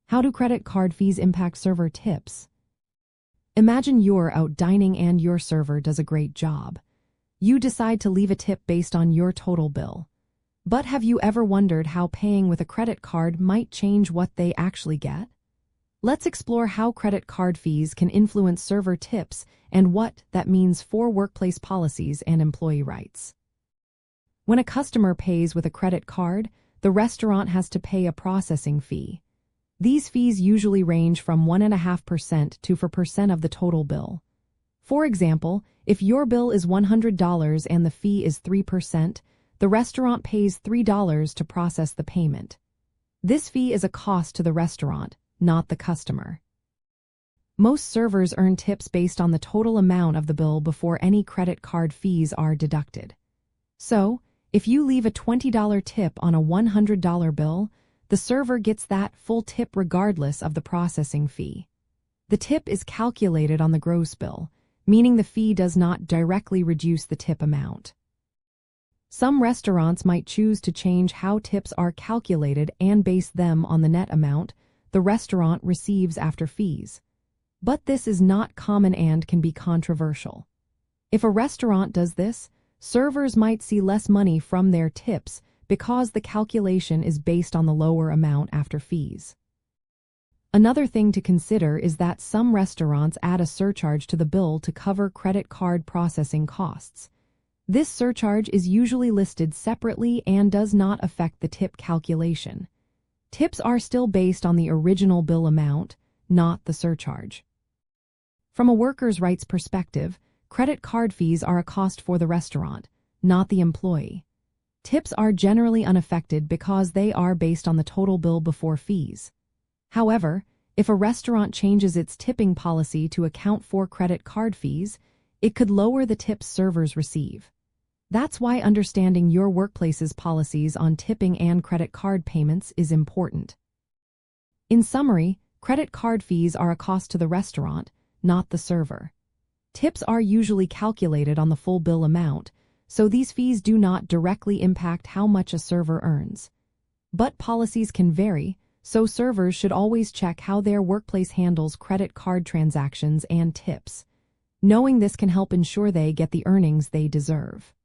How do credit card fees impact server tips? Imagine you're out dining and your server does a great job. You decide to leave a tip based on your total bill. But have you ever wondered how paying with a credit card might change what they actually get? Let's explore how credit card fees can influence server tips and what that means for workplace policies and employee rights. When a customer pays with a credit card, the restaurant has to pay a processing fee. These fees usually range from 1.5% to 4% of the total bill. For example, if your bill is $100 and the fee is 3%, the restaurant pays $3 to process the payment. This fee is a cost to the restaurant, not the customer. Most servers earn tips based on the total amount of the bill before any credit card fees are deducted. So, if you leave a $20 tip on a $100 bill, the server gets that full tip regardless of the processing fee. The tip is calculated on the gross bill, meaning the fee does not directly reduce the tip amount. Some restaurants might choose to change how tips are calculated and base them on the net amount the restaurant receives after fees. But this is not common and can be controversial. If a restaurant does this, servers might see less money from their tips because the calculation is based on the lower amount after fees. Another thing to consider is that some restaurants add a surcharge to the bill to cover credit card processing costs. This surcharge is usually listed separately and does not affect the tip calculation. Tips are still based on the original bill amount, not the surcharge. From a workers' rights perspective, credit card fees are a cost for the restaurant, not the employee. Tips are generally unaffected because they are based on the total bill before fees. However, if a restaurant changes its tipping policy to account for credit card fees, it could lower the tips servers receive. That's why understanding your workplace's policies on tipping and credit card payments is important. In summary, credit card fees are a cost to the restaurant, not the server. Tips are usually calculated on the full bill amount, so these fees do not directly impact how much a server earns. But policies can vary, so servers should always check how their workplace handles credit card transactions and tips. Knowing this can help ensure they get the earnings they deserve.